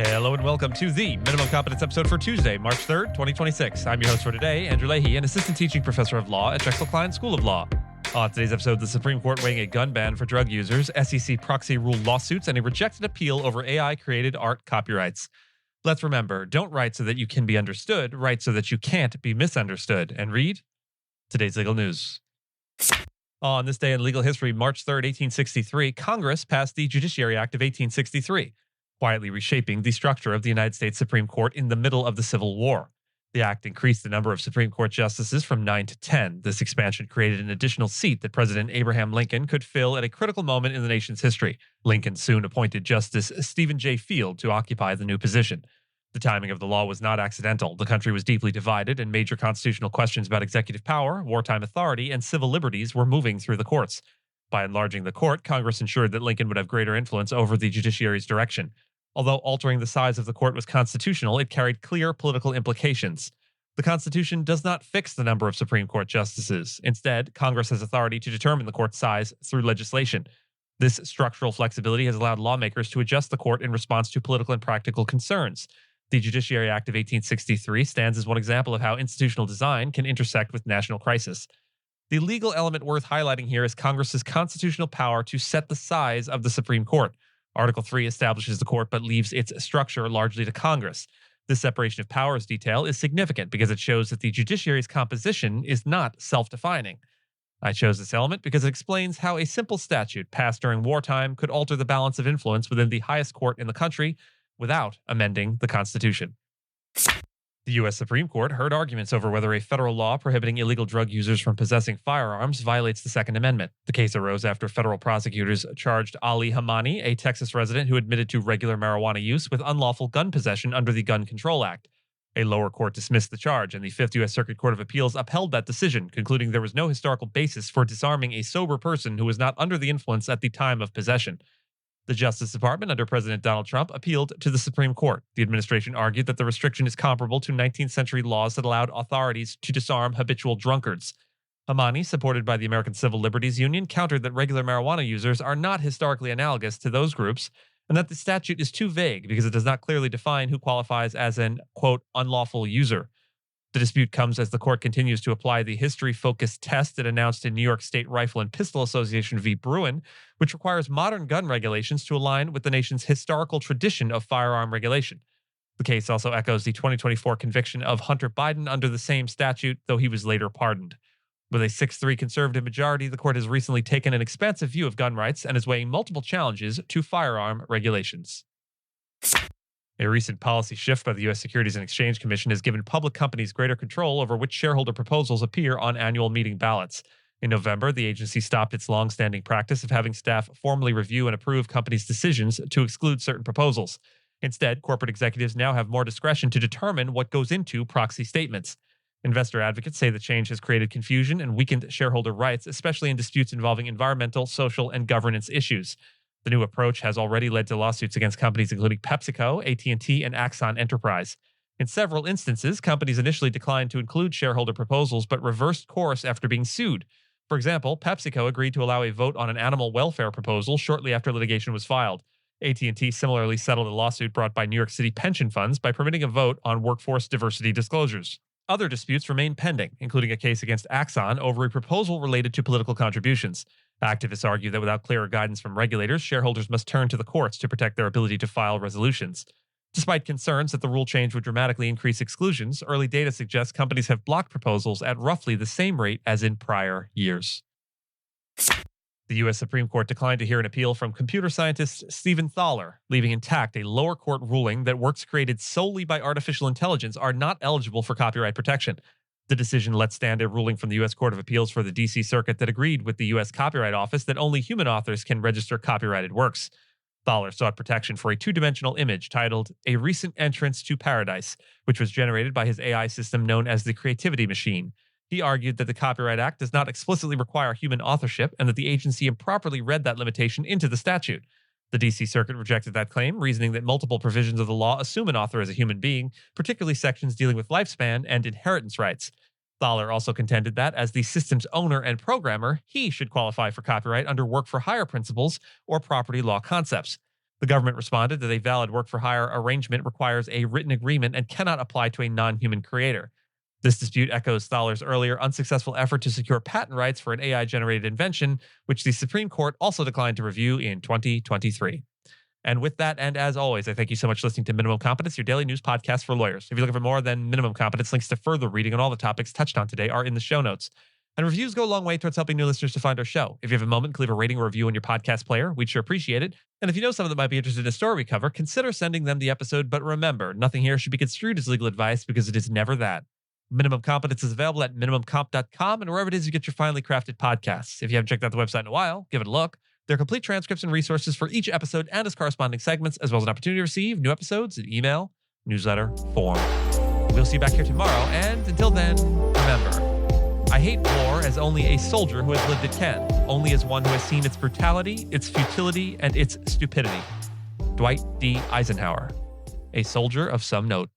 Hello and welcome to the Minimum Competence episode for Tuesday, March 3rd, 2026. I'm your host for today, Andrew Leahy, an assistant teaching professor of law at Drexel Klein School of Law. On today's episode, the Supreme Court weighing a gun ban for drug users, SEC proxy rule lawsuits, and a rejected appeal over AI-created art copyrights. Let's remember, don't write so that you can be understood, write so that you can't be misunderstood. And read today's legal news. On this day in legal history, March 3rd, 1863, Congress passed the Judiciary Act of 1863. Quietly reshaping the structure of the United States Supreme Court in the middle of the Civil War. The act increased the number of Supreme Court justices from 9 to 10. This expansion created an additional seat that President Abraham Lincoln could fill at a critical moment in the nation's history. Lincoln soon appointed Justice Stephen J. Field to occupy the new position. The timing of the law was not accidental. The country was deeply divided, and major constitutional questions about executive power, wartime authority, and civil liberties were moving through the courts. By enlarging the court, Congress ensured that Lincoln would have greater influence over the judiciary's direction. Although altering the size of the court was constitutional, it carried clear political implications. The Constitution does not fix the number of Supreme Court justices. Instead, Congress has authority to determine the court's size through legislation. This structural flexibility has allowed lawmakers to adjust the court in response to political and practical concerns. The Judiciary Act of 1863 stands as one example of how institutional design can intersect with national crisis. The legal element worth highlighting here is Congress's constitutional power to set the size of the Supreme Court. Article 3 establishes the court but leaves its structure largely to Congress. This separation of powers detail is significant because it shows that the judiciary's composition is not self-defining. I chose this element because it explains how a simple statute passed during wartime could alter the balance of influence within the highest court in the country without amending the Constitution. The U.S. Supreme Court heard arguments over whether a federal law prohibiting illegal drug users from possessing firearms violates the Second Amendment. The case arose after federal prosecutors charged Ali Hamani, a Texas resident who admitted to regular marijuana use, with unlawful gun possession under the Gun Control Act. A lower court dismissed the charge, and the Fifth U.S. Circuit Court of Appeals upheld that decision, concluding there was no historical basis for disarming a sober person who was not under the influence at the time of possession. The Justice Department, under President Donald Trump, appealed to the Supreme Court. The administration argued that the restriction is comparable to 19th century laws that allowed authorities to disarm habitual drunkards. Hamani, supported by the American Civil Liberties Union, countered that regular marijuana users are not historically analogous to those groups, and that the statute is too vague because it does not clearly define who qualifies as an, quote, unlawful user. The dispute comes as the court continues to apply the history-focused test it announced in New York State Rifle and Pistol Association v. Bruin, which requires modern gun regulations to align with the nation's historical tradition of firearm regulation. The case also echoes the 2024 conviction of Hunter Biden under the same statute, though he was later pardoned. With a 6-3 conservative majority, the court has recently taken an expansive view of gun rights and is weighing multiple challenges to firearm regulations. A recent policy shift by the U.S. Securities and Exchange Commission has given public companies greater control over which shareholder proposals appear on annual meeting ballots. In November, the agency stopped its long-standing practice of having staff formally review and approve companies' decisions to exclude certain proposals. Instead, corporate executives now have more discretion to determine what goes into proxy statements. Investor advocates say the change has created confusion and weakened shareholder rights, especially in disputes involving environmental, social, and governance issues. The new approach has already led to lawsuits against companies including PepsiCo, AT&T, and Axon Enterprise. In several instances, companies initially declined to include shareholder proposals but reversed course after being sued. For example, PepsiCo agreed to allow a vote on an animal welfare proposal shortly after litigation was filed. AT&T similarly settled a lawsuit brought by New York City pension funds by permitting a vote on workforce diversity disclosures. Other disputes remain pending, including a case against Axon over a proposal related to political contributions. Activists argue that without clearer guidance from regulators, shareholders must turn to the courts to protect their ability to file resolutions. Despite concerns that the rule change would dramatically increase exclusions, early data suggests companies have blocked proposals at roughly the same rate as in prior years. The U.S. Supreme Court declined to hear an appeal from computer scientist Stephen Thaler, leaving intact a lower court ruling that works created solely by artificial intelligence are not eligible for copyright protection. The decision let stand a ruling from the U.S. Court of Appeals for the D.C. Circuit that agreed with the U.S. Copyright Office that only human authors can register copyrighted works. Thaler sought protection for a two-dimensional image titled A Recent Entrance to Paradise, which was generated by his AI system known as the Creativity Machine. He argued that the Copyright Act does not explicitly require human authorship and that the agency improperly read that limitation into the statute. The D.C. Circuit rejected that claim, reasoning that multiple provisions of the law assume an author as a human being, particularly sections dealing with lifespan and inheritance rights. Thaler also contended that, as the system's owner and programmer, he should qualify for copyright under work-for-hire principles or property law concepts. The government responded that a valid work-for-hire arrangement requires a written agreement and cannot apply to a non-human creator. This dispute echoes Thaler's earlier unsuccessful effort to secure patent rights for an AI-generated invention, which the Supreme Court also declined to review in 2023. And with that, and as always, I thank you so much for listening to Minimum Competence, your daily news podcast for lawyers. If you're looking for more than Minimum Competence, links to further reading on all the topics touched on today are in the show notes. And reviews go a long way towards helping new listeners to find our show. If you have a moment, leave a rating or review on your podcast player. We'd sure appreciate it. And if you know someone that might be interested in a story we cover, consider sending them the episode. But remember, nothing here should be construed as legal advice because it is never that. Minimum Competence is available at minimumcomp.com and wherever it is you get your finely crafted podcasts. If you haven't checked out the website in a while, give it a look. There are complete transcripts and resources for each episode and its corresponding segments, as well as an opportunity to receive new episodes in email, newsletter, form. We'll see you back here tomorrow, and until then, remember, I hate war as only a soldier who has lived it can, only as one who has seen its brutality, its futility, and its stupidity. Dwight D. Eisenhower, a soldier of some note.